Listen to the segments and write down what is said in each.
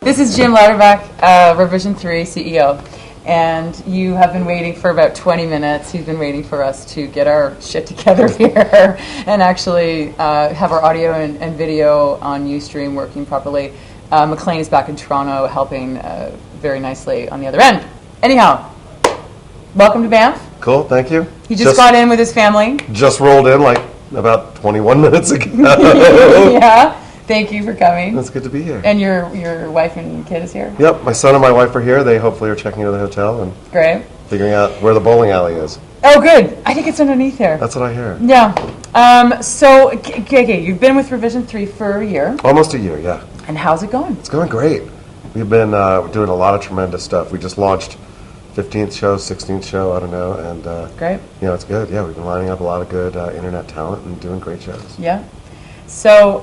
This is Jim Louderback, Revision 3 CEO, and you have been waiting for about 20 minutes. He's been waiting for us to get our shit together here and actually have our audio and video on Ustream working properly. McLean is back in Toronto helping very nicely on the other end. Anyhow, welcome to Banff. Cool, thank you. He just got in with his family. Just rolled in like about 21 minutes ago. Yeah. Thank you for coming. It's good to be here. And your wife and kid is here? Yep, my son and my wife are here. They hopefully are checking into the hotel and Great. Figuring out where the bowling alley is. Oh, good. I think it's underneath there. That's what I hear. Yeah. So, KK, you've been with Revision 3 for a year. Almost a year, yeah. And how's it going? It's going great. We've been doing a lot of tremendous stuff. We just launched 15th show, 16th show, I don't know. And great. You know, it's good. Yeah, we've been lining up a lot of good internet talent and doing great shows. Yeah. So,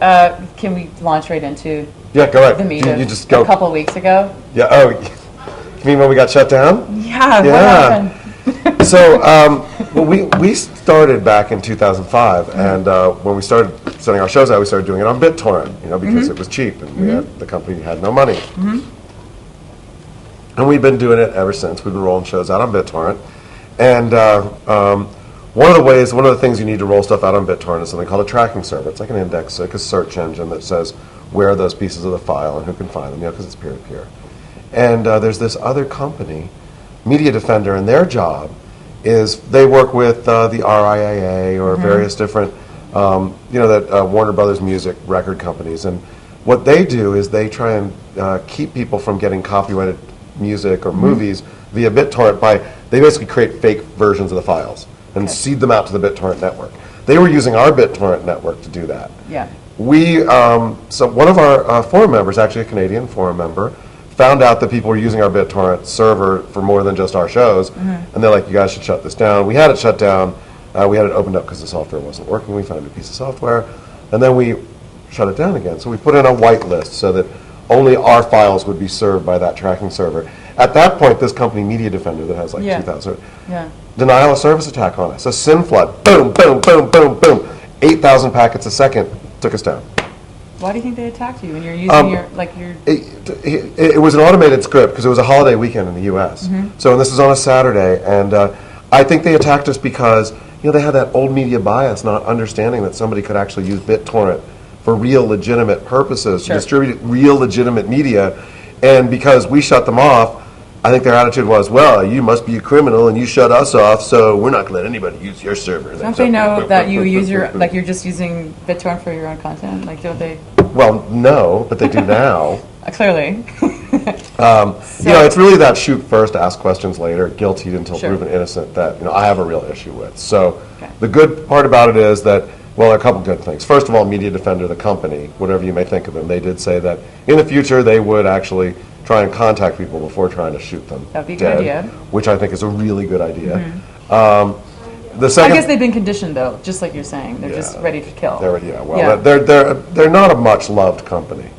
can we launch right into go ahead. The meet You just go. A couple of weeks ago? Yeah, oh, you mean when we got shut down? Yeah, what happened? So, we started back in 2005, and when we started sending our shows out, we started doing it on BitTorrent, you know, because it was cheap, and we had, the company had no money. And we've been doing it ever since. We've been rolling shows out on BitTorrent, and one of the things you need to roll stuff out on BitTorrent is something called a tracking server. It's like an index, like a search engine that says where are those pieces of the file and who can find them, you know, because it's peer-to-peer. And there's this other company, Media Defender, and their job is they work with the RIAA or various different, Warner Brothers music record companies. And what they do is they try and keep people from getting copyrighted music or movies via BitTorrent they basically create fake versions of the files and seed them out to the BitTorrent network. They were using our BitTorrent network to do that. Yeah. So one of our forum members, actually a Canadian forum member, found out that people were using our BitTorrent server for more than just our shows, and they're like, you guys should shut this down. We had it shut down. We had it opened up because the software wasn't working. We found a piece of software, and then we shut it down again. So we put in a whitelist so that only our files would be served by that tracking server. At that point, this company, Media Defender, that has like 2,000, denial of service attack on us. A SYN flood, boom, boom, boom, boom, boom, 8,000 packets a second, took us down. Why do you think they attacked you? And you're using It was an automated script because it was a holiday weekend in the U.S. So and this is on a Saturday, and I think they attacked us because they had that old media bias, not understanding that somebody could actually use BitTorrent for real legitimate purposes to distribute real legitimate media, and because we shut them off, I think their attitude was, well, you must be a criminal and you shut us off, so we're not going to let anybody use your server. Don't they know that you use you're just using BitTorrent for your own content? Like, don't they? Well, no, but they do now. Clearly. It's really that shoot first, ask questions later, guilty until proven innocent that I have a real issue with. So the good part about it is that, well, a couple good things. First of all, Media Defender, the company, whatever you may think of them, they did say that in the future they would actually try and contact people before trying to shoot them. That'd be a good idea. Which I think is a really good idea. I guess they've been conditioned, though, just like you're saying. They're just ready to kill. They're not a much loved company.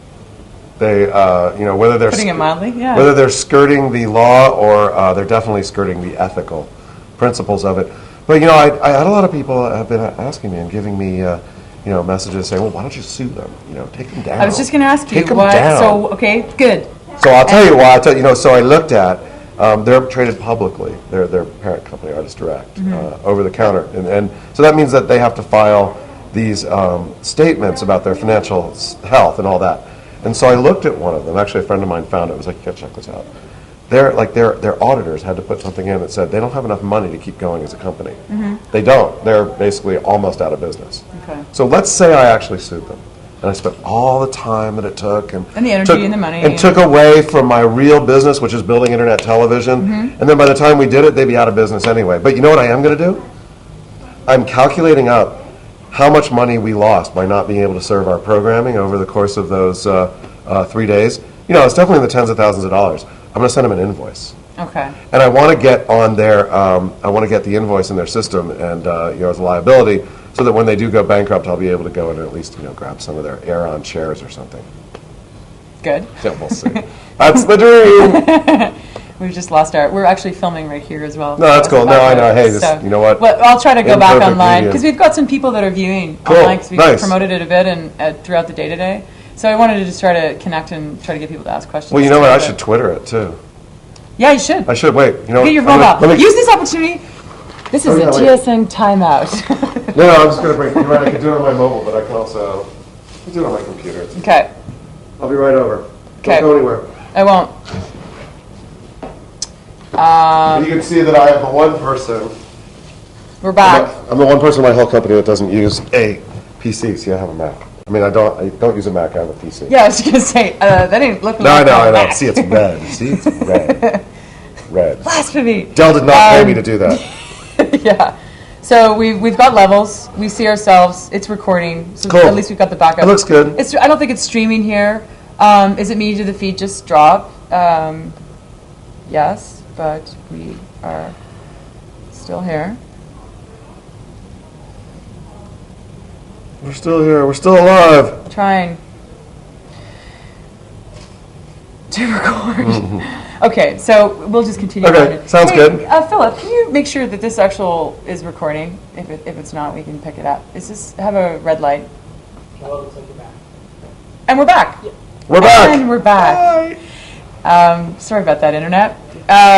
They, whether they're putting it mildly, whether they're skirting the law or they're definitely skirting the ethical principles of it. But I had a lot of people have been asking me and giving me messages saying, well, why don't you sue them? Take them down. I was just going to ask you. Take them down. So okay, good. So I'll tell you why. So I looked at. They're traded publicly. Their parent company, Artist Direct, over the counter, and so that means that they have to file these statements about their financial health and all that. And so I looked at one of them. Actually, a friend of mine found it. I was like, you got to check this out. Their auditors had to put something in that said they don't have enough money to keep going as a company. They don't. They're basically almost out of business. Okay. So let's say I actually sued them. And I spent all the time that it took and the energy and the money. And took away from my real business, which is building internet television. And then by the time we did it, they'd be out of business anyway. But you know what I am going to do? I'm calculating up how much money we lost by not being able to serve our programming over the course of those 3 days. It's definitely in the tens of thousands of dollars. I'm going to send them an invoice. Okay. And I want to get on their, I want to get the invoice in their system and, as a liability, so that when they do go bankrupt, I'll be able to go and at least, grab some of their Aeron shares or something. Good. Yeah, we'll see. That's the dream. We've just lost we're actually filming right here as well. No, that's cool. No, I know. Hey, you know what? Well, I'll try to go back online because we've got some people that are viewing online because we promoted it a bit and throughout the day today. So I wanted to just try to connect and try to get people to ask questions. Well, you know what? I should Twitter it too. Yeah, you should. I should. Wait. You know Get your what? phone out. Use this opportunity. This is a TSN timeout. No, I'm just going to bring. You're right. I can do it on my mobile, but I can also do it on my computer. Okay. I'll be right over. Okay. Don't go anywhere. I won't. And you can see that I am the one person. We're back. I'm the one person in my whole company that doesn't use a PC. See, I have a Mac. I mean, I don't use a Mac. I have a PC. Yeah, I was going to say, that didn't look like No, I know. Mac. See, it's red. See, it's red. Red. Blasphemy. Dell did not pay me to do that. Yeah. So we've got levels. We see ourselves. It's recording. So Cool. at least we've got the backup. It looks good. I don't think it's streaming here. Is it me? Did the feed just drop? Yes, but we are still here. We're still here. We're still alive. Trying to record. Okay, so we'll just continue. Okay, sounds good. Philip, can you make sure that this actual is recording? If it's not, we can pick it up. Is this have a red light? Well, it looks like you're back. And we're back. Yeah. We're back. And we're back. Sorry about that, internet.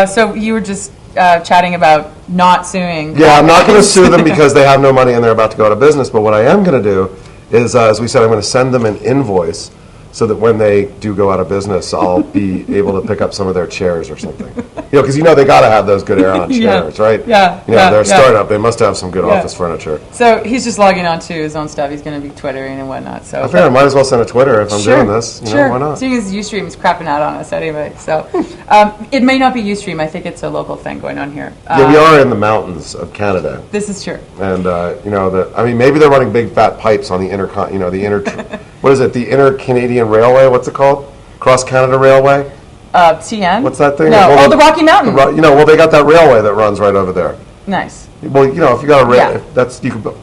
So you were just chatting about not suing. Yeah, I'm not going to sue them because they have no money and they're about to go out of business. But what I am going to do is, as we said, I'm going to send them an invoice so that when they do go out of business, I'll be able to pick up some of their chairs or something. Because they got to have those good air-on chairs, right? Yeah. They're a startup. They must have some good office furniture. So he's just logging on to his own stuff. He's going to be Twittering and whatnot. So I figure I might as well send a Twitter if I'm doing this. Why not? Seeing as Ustream is crapping out on us anyway. So it may not be Ustream. I think it's a local thing going on here. Yeah, we are in the mountains of Canada. This is true. And maybe they're running big fat pipes on the what is it? The Inter Canadian Railway? What's it called? Cross Canada Railway? CN? What's that thing? No. Well, the Rocky Mountain. They got that railway that runs right over there. Nice. Well, if you got a rail, Yeah.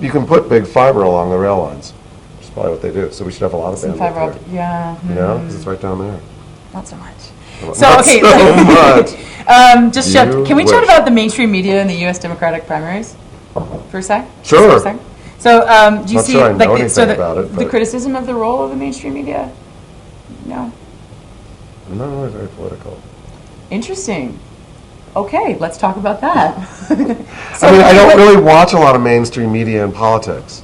you can put big fiber along the rail lines. That's probably what they do. So we should have a lot of Some bandwidth fiber here. optic. Yeah. Because it's right down there. Not so much. Not so much. Can we chat wish. about the mainstream media in the U.S. Democratic primaries for a sec? Sure. Just for a sec? So do you Not see sure I know anything about it, the but- criticism of the role of the mainstream media? No. I'm not really very political. Interesting. Okay, let's talk about that. I don't really watch a lot of mainstream media and politics.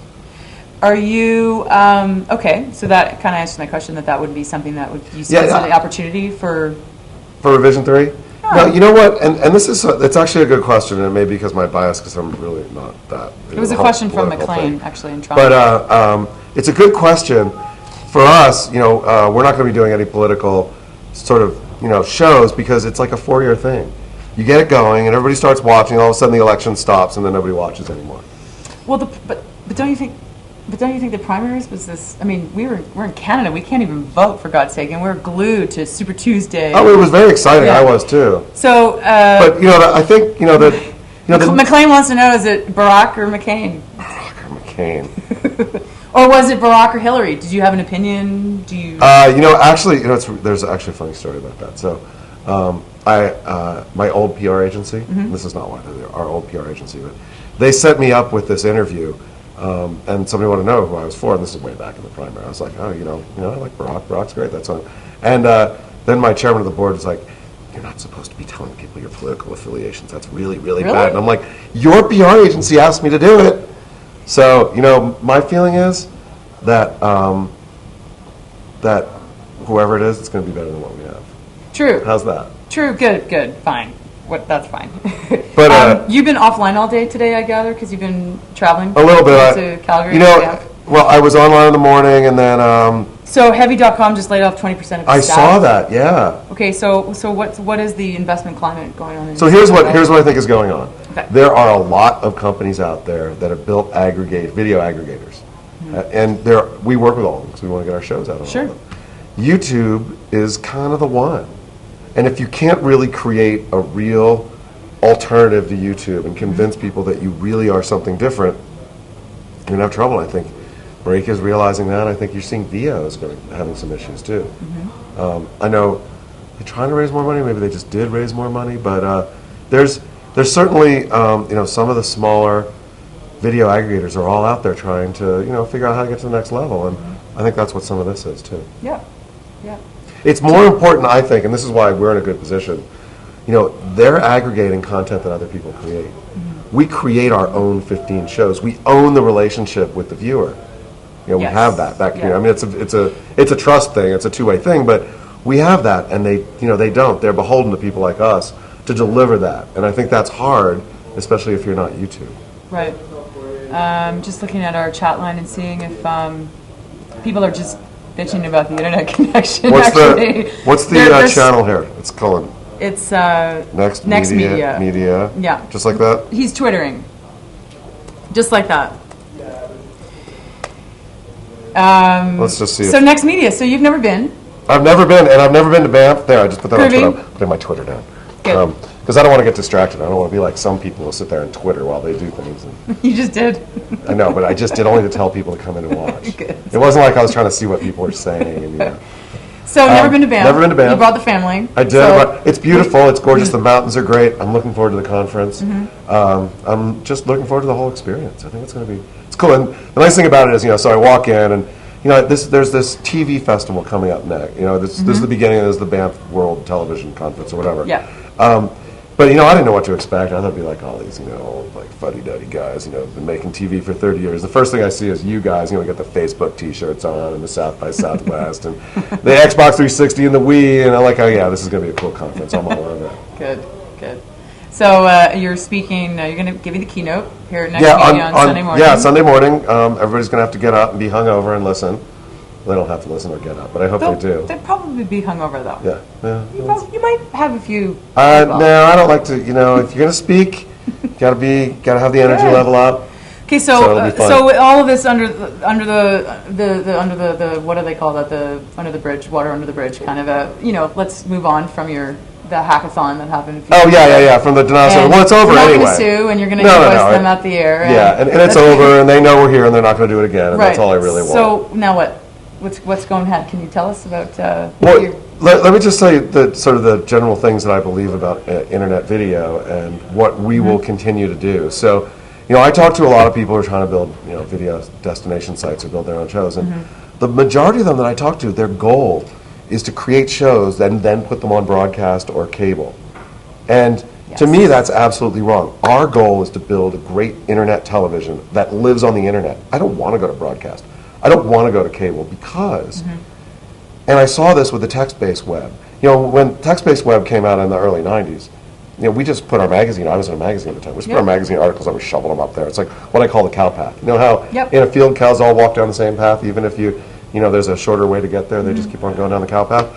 Are you okay? So that kind of answers my question. That would be something that would you see as an opportunity for Revision 3? No, you know what? And this is it's actually a good question, and it may be because my bias, because I'm really not that. It was a question from McLean, actually, in Toronto. But it's a good question for us. We're not going to be doing any political sort of shows because it's like a 4-year thing. You get it going, and everybody starts watching. All of a sudden, the election stops, and then nobody watches anymore. Well, but don't you think? But don't you think the primaries was this? I mean, we're in Canada. We can't even vote, for God's sake, and we're glued to Super Tuesday. Oh, it was very exciting. Yeah. I was too. So, but I think McLean wants to know: is it Barack or McCain? Barack or McCain. Or was it Barack or Hillary? Did you have an opinion? Do you? Actually, there's actually a funny story about that. So, my old PR agency. This is not why they're our old PR agency, but they set me up with this interview. And somebody wanted to know who I was for, and this is way back in the primary. I was like, I like Barack. Barack's great. That's on. And then my chairman of the board was like, you're not supposed to be telling people your political affiliations. That's really, really bad. And I'm like, your PR agency asked me to do it. So, my feeling is that that whoever it is, it's going to be better than what we have. True. How's that? True. Good. Fine. That's fine. But you've been offline all day today, I gather, because you've been traveling. A little bit. To Calgary. Well, I was online in the morning, and then. So Heavy.com just laid off 20% of its staff. I saw that. Yeah. Okay. So what is the investment climate going on? So here's what I think is going on. Okay. There are a lot of companies out there that have built video aggregators, and we work with all of them because we want to get our shows out on all of them. YouTube is kind of the one. And if you can't really create a real alternative to YouTube and convince people that you really are something different, you're going to have trouble. I think Break is realizing that. I think you're seeing Vio is having some issues too. I know they're trying to raise more money. Maybe they just did raise more money. But there's certainly, some of the smaller video aggregators are all out there trying to, figure out how to get to the next level. And I think that's what some of this is too. Yeah. Yeah. It's more important, I think, and this is why we're in a good position. They're aggregating content that other people create. We create our own 15 shows. We own the relationship with the viewer. We Yes. have that. Yeah. I mean, it's a trust thing. It's a two-way thing, but we have that, and they don't. They're beholden to people like us to deliver that, and I think that's hard, especially if you're not YouTube. Right. Just looking at our chat line and seeing if people are just bitching about the internet connection. What's Actually, the channel here? It's called It's nextMEDIA. Media. Yeah. Just like that. He's twittering. Just like that. Let's just see. So nextMEDIA. So you've never been. I've never been, and I've never been to Banff. There, I just put that Privy? on Twitter. I'm putting my Twitter down. Good. Because I don't want to get distracted. I don't want to be like some people who sit there and Twitter while they do things. And You just did. I know, but I just did only to tell people to come in and watch. Good. It wasn't like I was trying to see what people were saying. And, So never been to Banff. Never been to Banff. You brought the family. I did. So- But it's beautiful. It's gorgeous. The mountains are great. I'm looking forward to the conference. I'm just looking forward to the whole experience. I think it's going to be cool. And the nice thing about it is, so I walk in and there's this TV festival coming up next. This is the beginning. This is the Banff World Television Conference or whatever. Yeah. But I didn't know what to expect. I thought it'd be like all these, old, like fuddy-duddy guys, been making TV for 30 years. The first thing I see is you guys, we got the Facebook T-shirts on and the South by Southwest and the Xbox 360 and the Wii, and I'm like, oh yeah, this is going to be a cool conference. I'm all over it. Good. So you're speaking. You're going to give me the keynote here at nextMEDIA on Sunday morning. Yeah, Sunday morning. Everybody's going to have to get up and be hungover and listen. They don't have to listen or get up, but I hope they do. They'd probably be hungover though. Yeah. You might have a few. No, I don't like to. If you're going to speak, gotta have the energy level up. Okay, So it'll be fun. so all of this under the what do they call that, the under the bridge, water under the bridge kind of a, let's move on from the hackathon that happened a few Oh years yeah, ago. from the denial. And Well, it's over you're not anyway. going to sue, and you're going to No, invoice no, them out the air. Yeah, and it's over, and they know we're here, and they're not going to do it again, and that's all I really want. So now what? What's going on? Can you tell us about? Well, let me just tell you the general things that I believe about internet video and what we will continue to do. So, I talk to a lot of people who are trying to build video destination sites or build their own shows, and the majority of them that I talk to, their goal is to create shows and then put them on broadcast or cable. And to me, that's absolutely wrong. Our goal is to build a great internet television that lives on the internet. I don't want to go to broadcast. I don't want to go to cable because, and I saw this with the text-based web. When text-based web came out in the early 90s, we just put our magazine, I was in a magazine at the time, we just put our magazine articles, I was shoveling them up there. It's like what I call the cow path. You know how in a field cows all walk down the same path, even if there's a shorter way to get there, they just keep on going down the cow path?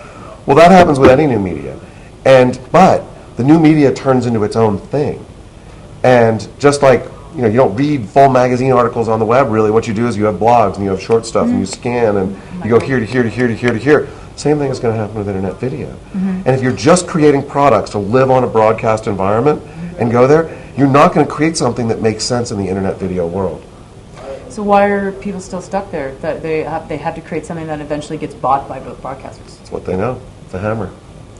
Well, that happens with any new media. But the new media turns into its own thing. And just like, you don't read full magazine articles on the web, really. What you do is you have blogs and you have short stuff and you scan and you go here to here to here to here to here. Same thing is going to happen with internet video. And if you're just creating products to live on a broadcast environment and go there, you're not going to create something that makes sense in the internet video world. So why are people still stuck there? That they have to create something that eventually gets bought by both broadcasters. It's what they know. It's a hammer.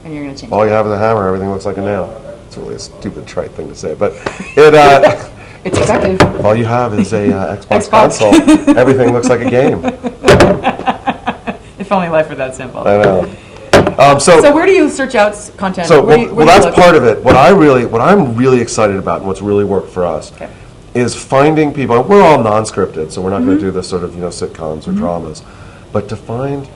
And you're going to change All it. you have is a hammer. Everything looks like a nail. It's really a stupid, trite thing to say, but it. It's effective. All you have is a Xbox Xbox. console. Everything looks like a game. If only life were that simple. I know. So where do you search out content? So Where do you that's look? part of it. What I'm really excited about, and what's really worked for us, is finding people. We're all non-scripted, so we're not going to do this sort of sitcoms or dramas, but to find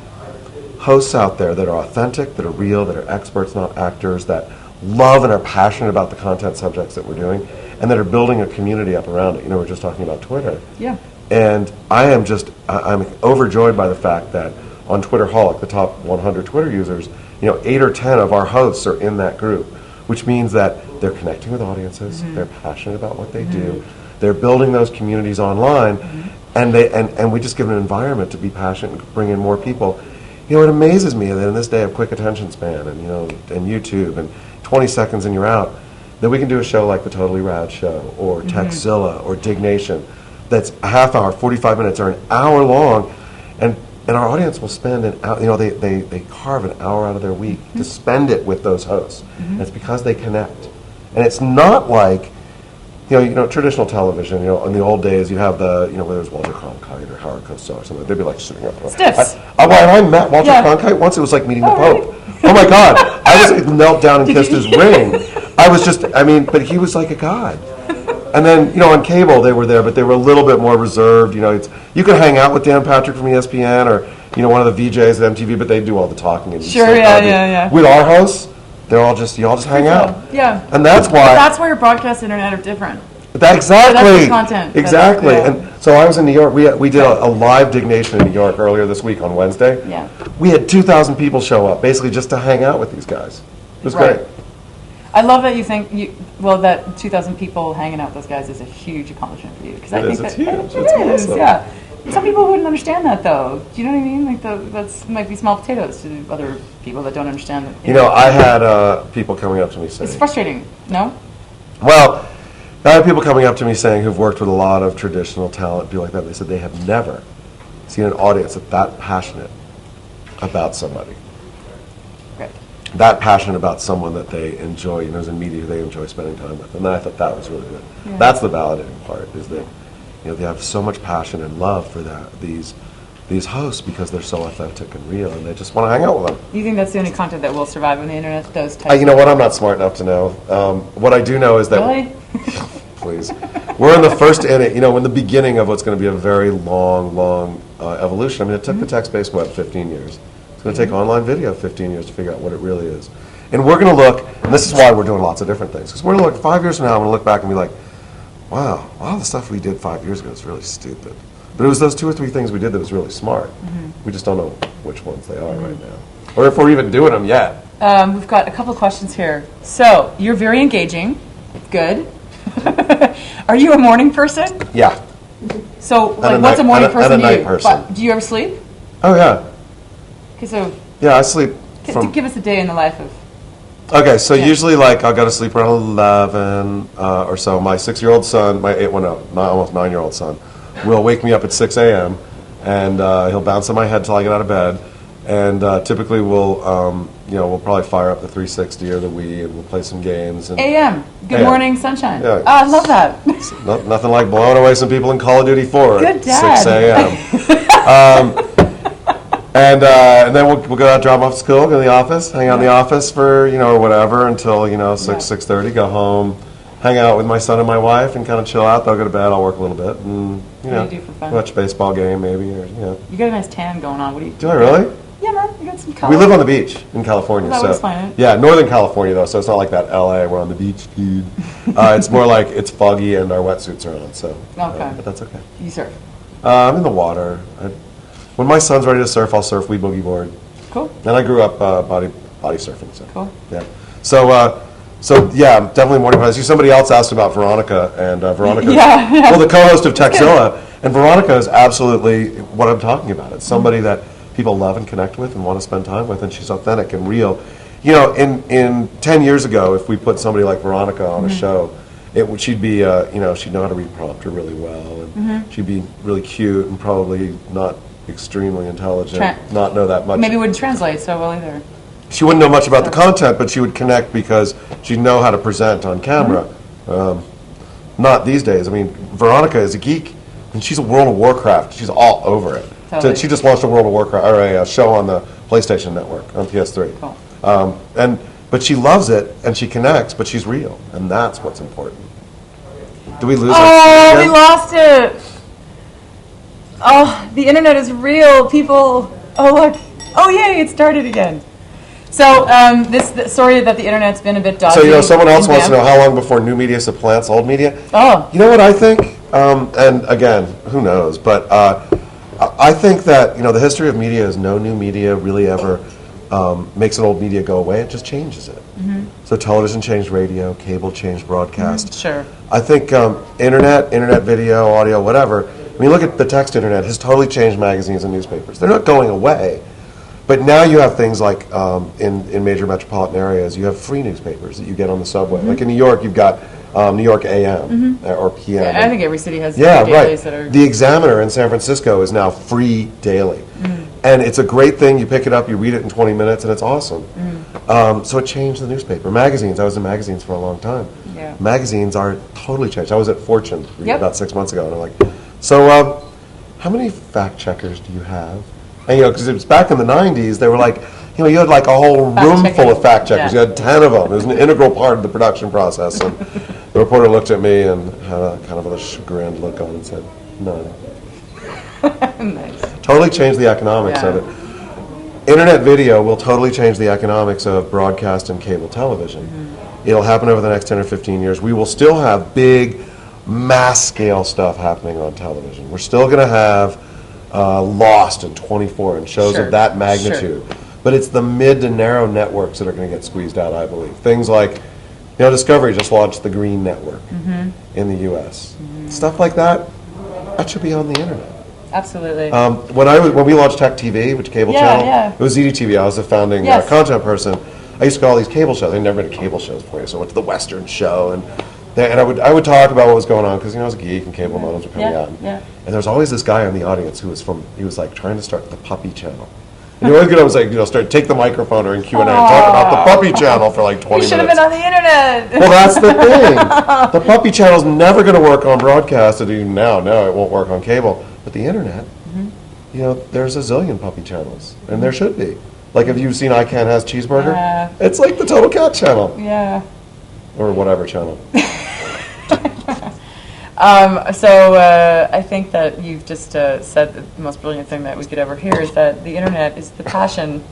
hosts out there that are authentic, that are real, that are experts, not actors, that love and are passionate about the content subjects that we're doing, and that are building a community up around it. We're just talking about Twitter. Yeah. And I'm overjoyed by the fact that on Twitterholic, the top 100 Twitter users, 8 or 10 of our hosts are in that group, which means that they're connecting with audiences, they're passionate about what they do, they're building those communities online, and we just give an environment to be passionate and bring in more people. It amazes me that in this day of quick attention span and YouTube and 20 seconds and you're out, that we can do a show like the Totally Rad Show or Techzilla or Dignation that's a half hour, 45 minutes, or an hour long, and our audience will spend an hour, they carve an hour out of their week to spend it with those hosts. And it's because they connect. And it's not like traditional television. In the old days, you have the, whether it was Walter Cronkite or Howard Cosell or something, they'd be like sitting up. Stiffs. When I met Walter Cronkite once, it was like meeting the Pope. Really? Oh my God! I was like, knelt down and kissed his ring. I was just, but he was like a god. And then, on cable they were there, but they were a little bit more reserved. You could hang out with Dan Patrick from ESPN or one of the VJs at MTV, but they do all the talking. And Sure, yeah. With our hosts, y'all just hang out. Yeah. And that's why. But that's why your broadcast internet are different. Exactly. That's the content. Exactly. And so I was in New York. We did a live dignation in New York earlier this week on Wednesday. Yeah. We had 2,000 people show up, basically just to hang out with these guys. It was great. I love that you think that 2,000 people hanging out with those guys is a huge accomplishment for you, because I think it's that huge. it It's is. awesome. Yeah. Some people wouldn't understand that, though. Do you know what I mean? Like that's might be small potatoes to other people that don't understand it. I had people coming up to me saying, It's frustrating. No. well, I had people coming up to me saying who've worked with a lot of traditional talent, people like that. They said they have never seen an audience that passionate about somebody. Right. That passionate about someone that they enjoy, as in media, who they enjoy spending time with. And I thought that was really good. Yeah. That's the validating part, is that they have so much passion and love for these hosts, because they're so authentic and real, and they just want to hang out with them. You think that's the only content that will survive on the internet? Those types. You know what? I'm not smart enough to know. What I do know is that Really? please, we're in the first inning. In the beginning of what's going to be a very long evolution. It took the text-based web 15 years. It's going to take online video 15 years to figure out what it really is. And we're going to look, and this is why we're doing lots of different things, because we're going to look 5 years from now. I'm going to look back and be like, wow, a lot of the stuff we did 5 years ago is really stupid. But it was those 2 or 3 things we did that was really smart. We just don't know which ones they are right now, or if we're even doing them yet. We've got a couple of questions here. So you're very engaging. Good. Are you a morning person? Yeah. So, And what's a morning person and a to night you? person. Do you ever sleep? Oh yeah. Okay, so Yeah, I sleep from. give us a day in the life of. Okay, so usually I'll go to sleep around 11 or so. My 6-year-old son, almost 9-year-old son, will wake me up at 6 a.m. and he'll bounce on my head till I get out of bed. And typically we'll probably fire up the 360 or the Wii, and we'll play some games. And AM. Good AM. morning, sunshine. Yeah. Oh, I love that. nothing like blowing away some people in Call of Duty 4 Good at dad. 6 a.m. And then we'll go out, drop off to school, go to the office, hang out in the office for, or whatever until, 6:30, go home, hang out with my son and my wife and kind of chill out. They'll go to bed, I'll work a little bit, and, What do you do for fun? watch a baseball game maybe, or, You got a nice tan going on. What do you Do I really? Yeah, man. You got some color. We live on the beach in California, That so. would explain it. Yeah, Northern California, though, so it's not like that LA, we're on the beach, dude. It's more like it's foggy and our wetsuits are on, so. Okay. But that's okay. You surf. I'm in the water. When my son's ready to surf, I'll surf. We boogie board. Cool. And I grew up body surfing. So. Cool. Yeah. So yeah, I'm definitely morning person. Somebody else asked about Veronica, and Veronica, Yeah. well, the co-host of Techzilla, and Veronica is absolutely what I'm talking about. It's somebody that people love and connect with and want to spend time with, and she's authentic and real. In 10 years ago, if we put somebody like Veronica on a show, she'd be, she'd know how to read prompter really well, and she'd be really cute and probably not extremely intelligent, not know that much. Maybe wouldn't translate so well either. She wouldn't know much about the content, but she would connect because she'd know how to present on camera. Not these days. I mean, Veronica is a geek, and she's a World of Warcraft. She's all over it. Totally. She just launched a World of Warcraft, or a show on the PlayStation Network on PS3. Cool. But she loves it, and she connects, but she's real, and that's what's important. Do we lose Oh, our we lost it. Oh, the internet is real. People. Oh, look. Oh, yay, it started again. So, sorry that the internet's been a bit dodgy. So, someone else wants to know damp. how long before new media supplants old media. Oh. You know what I think? And again, who knows? But I think that, the history of media is no new media really ever makes an old media go away. It just changes it. So television changed radio, cable changed broadcast. Sure. I think internet video, audio, whatever. I mean, look at the text internet has totally changed magazines and newspapers. They're not going away. But now you have things like in major metropolitan areas, you have free newspapers that you get on the subway. Like in New York, you've got New York AM or PM. Yeah, I think every city has Yeah, dailies right. that are. The Examiner in San Francisco is now free daily. And it's a great thing. You pick it up, you read it in 20 minutes, and it's awesome. So it changed the newspaper. Magazines, I was in magazines for a long time. Yeah. Yeah. Magazines are totally changed. I was at Fortune Yep. about 6 months ago, and I'm like, so how many fact checkers do you have? And because it was back in the 90s, they were like, you had like a whole room full of fact checkers. Yeah. You had 10 of them. It was an integral part of the production process. And the reporter looked at me and had a kind of a chagrined look on and said, none. Nice. Totally changed the economics Yeah. of it. Internet video will totally change the economics of broadcast and cable television. It'll happen over the next 10 or 15 years. We will still have big, mass-scale stuff happening on television. We're still going to have Lost and 24 and shows Sure. of that magnitude. But it's the mid to narrow networks that are going to get squeezed out, I believe. Things like, Discovery just launched the Green Network in the U.S. Stuff like that should be on the internet. Absolutely. When we launched Tech TV, which cable channel, yeah. it was ZDTV. I was the founding Yes. content person. I used to go to all these cable shows. I'd never been to cable shows before, so I went to the Western show, and I would talk about what was going on because I was a geek and cable modems were coming Yeah, out. yeah. And there was always this guy in the audience who was like trying to start the puppy channel. And you always get always like take the microphone during Q&A and talk about the puppy channel for like 20 You should have minutes. been on the internet. Well, that's the thing. The puppy channel's never going to work on broadcast. Even now, no, it won't work on cable. But the internet, there's a zillion puppy channels, and there should be. Like, if you've seen I Can't Has Cheeseburger, Yeah. it's like the Total Cat channel, Yeah. or whatever channel. I think that you've just said the most brilliant thing that we could ever hear is that the internet is the passion,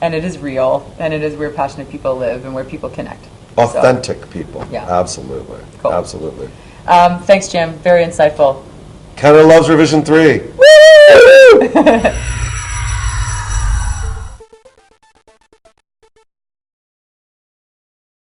and it is real, and it is where passionate people live and where people connect. Authentic people. Yeah. Absolutely. Cool. Absolutely. Thanks, Jim. Very insightful. Canada loves Revision 3. Woo!